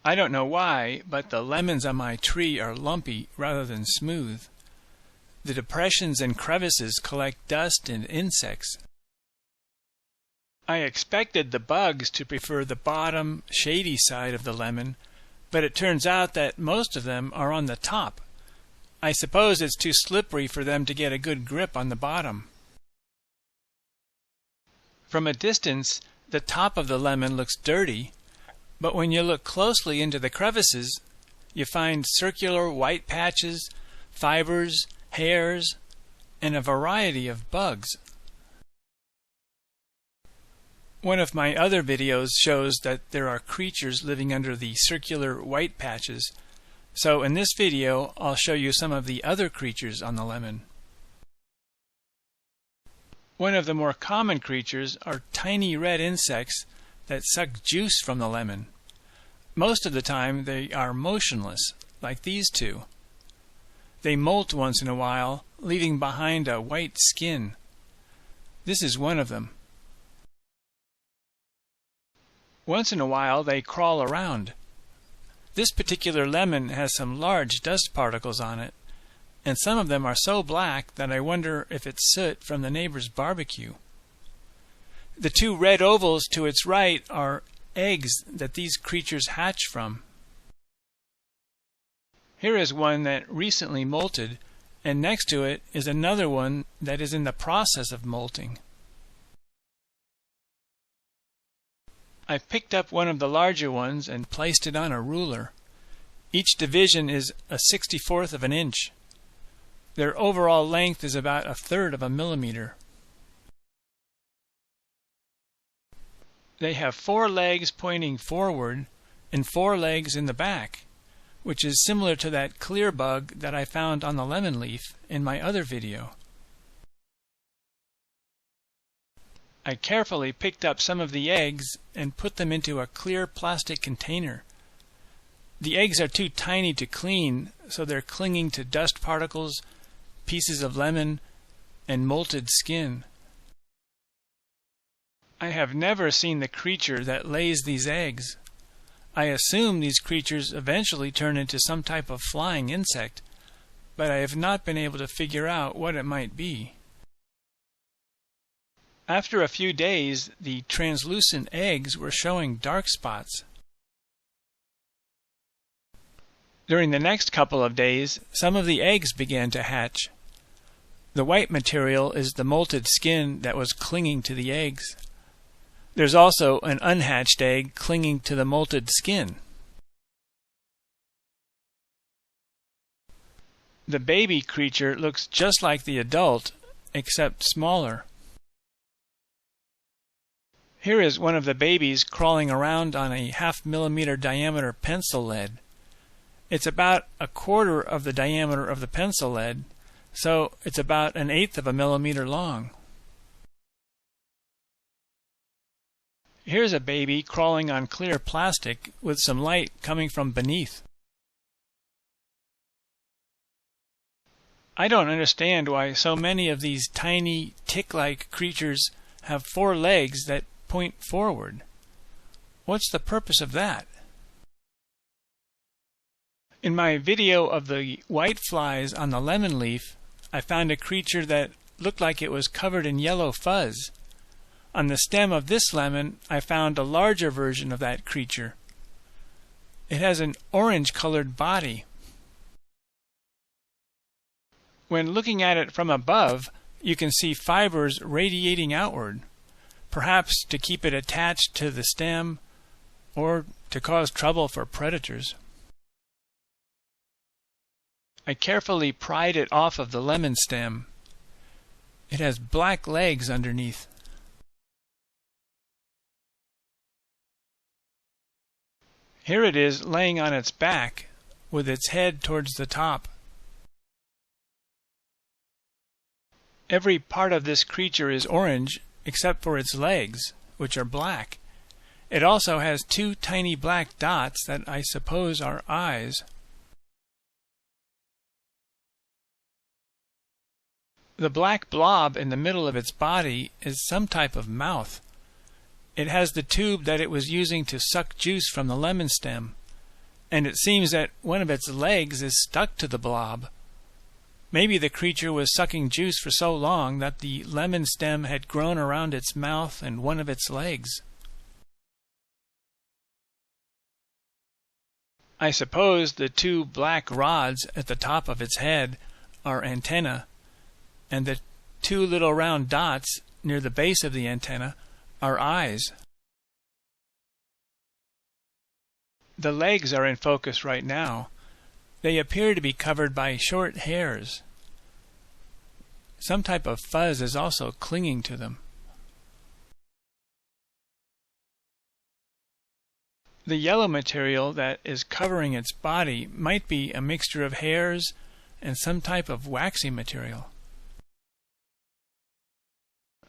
I don't know why, but the lemons on my tree are lumpy rather than smooth. The depressions and crevices collect dust and insects. I expected the bugs to prefer the bottom, shady side of the lemon, but it turns out that most of them are on the top. I suppose it's too slippery for them to get a good grip on the bottom. From a distance, the top of the lemon looks dirty, but when you look closely into the crevices, you find circular white patches, fibers, hairs, and a variety of bugs. One of my other videos shows that there are creatures living under the circular white patches, so in this video I'll show you some of the other creatures on the lemon. One of the more common creatures are tiny red insects that suck juice from the lemon. Most of the time they are motionless, like these two. They molt once in a while, leaving behind a white skin. This is one of them. Once in a while they crawl around. This particular lemon has some large dust particles on it, and some of them are so black that I wonder if it's soot from the neighbor's barbecue. The two red ovals to its right are eggs that these creatures hatch from. Here is one that recently molted, and next to it is another one that is in the process of molting. I picked up one of the larger ones and placed it on a ruler. Each division is a 64th of an inch. Their overall length is about 1/3 of a millimeter. They have 4 legs pointing forward and 4 legs in the back, which is similar to that clear bug that I found on the lemon leaf in my other video. I carefully picked up some of the eggs and put them into a clear plastic container. The eggs are too tiny to clean, so they're clinging to dust particles, pieces of lemon, and molted skin. I have never seen the creature that lays these eggs. I assume these creatures eventually turn into some type of flying insect, but I have not been able to figure out what it might be. After a few days, the translucent eggs were showing dark spots. During the next couple of days, some of the eggs began to hatch. The white material is the molted skin that was clinging to the eggs. There's also an unhatched egg clinging to the molted skin. The baby creature looks just like the adult, except smaller. Here is one of the babies crawling around on a 0.5 millimeter diameter pencil lead. It's about 1/4 of the diameter of the pencil lead, so it's about 1/8 of a millimeter long. Here's a baby crawling on clear plastic with some light coming from beneath. I don't understand why so many of these tiny tick-like creatures have 4 legs that point forward. What's the purpose of that? In my video of the white flies on the lemon leaf, I found a creature that looked like it was covered in yellow fuzz. On the stem of this lemon, I found a larger version of that creature. It has an orange-colored body. When looking at it from above, you can see fibers radiating outward, perhaps to keep it attached to the stem or to cause trouble for predators. I carefully pried it off of the lemon stem. It has black legs underneath. Here it is laying on its back with its head towards the top. Every part of this creature is orange except for its legs, which are black. It also has 2 tiny black dots that I suppose are eyes. The black blob in the middle of its body is some type of mouth. It has the tube that it was using to suck juice from the lemon stem. and it seems that one of its legs is stuck to the blob. Maybe the creature was sucking juice for so long that the lemon stem had grown around its mouth and one of its legs. I suppose the two black rods at the top of its head are antennae, and the two little round dots near the base of the antenna are eyes. The legs are in focus right now. They appear to be covered by short hairs. Some type of fuzz is also clinging to them. The yellow material that is covering its body might be a mixture of hairs and some type of waxy material.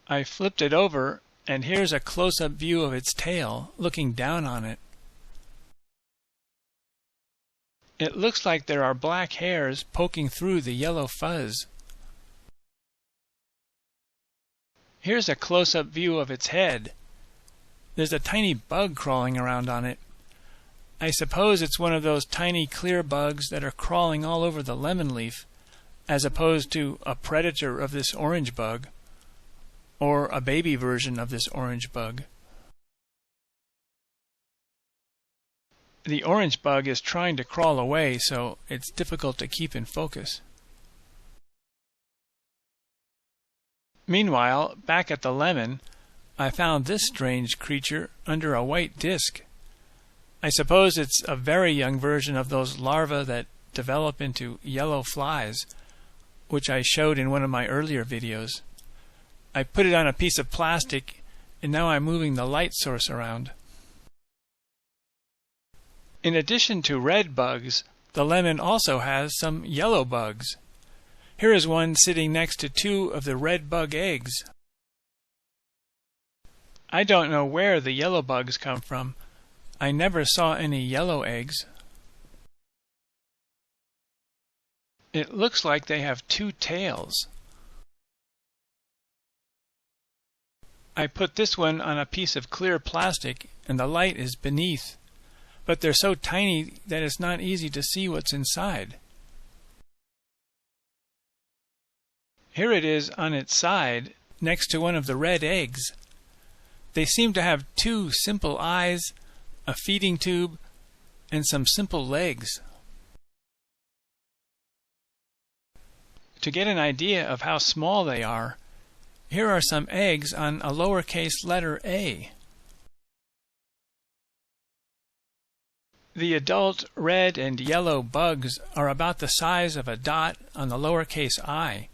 I flipped it over, and here's a close-up view of its tail looking down on it. It looks like there are black hairs poking through the yellow fuzz. Here's a close-up view of its head. There's a tiny bug crawling around on it. I suppose it's one of those tiny clear bugs that are crawling all over the lemon leaf, as opposed to a predator of this orange bug, or a baby version of this orange bug. The orange bug is trying to crawl away, so it's difficult to keep in focus. Meanwhile, back at the lemon, I found this strange creature under a white disc. I suppose it's a very young version of those larvae that develop into yellow flies, which I showed in one of my earlier videos. I put it on a piece of plastic, and now I'm moving the light source around. In addition to red bugs, the lemon also has some yellow bugs. Here is one sitting next to two of the red bug eggs. I don't know where the yellow bugs come from. I never saw any yellow eggs. It looks like they have two tails. I put this one on a piece of clear plastic, and the light is beneath, but they're so tiny that it's not easy to see what's inside. Here it is on its side, next to one of the red eggs. They seem to have two simple eyes, a feeding tube, and some simple legs. To get an idea of how small they are, here are some eggs on a lowercase letter A. The adult red and yellow bugs are about the size of a dot on the lowercase I.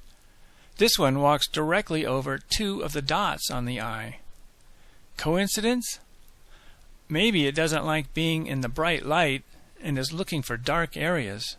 This one walks directly over two of the dots on the I. Coincidence? Maybe it doesn't like being in the bright light and is looking for dark areas.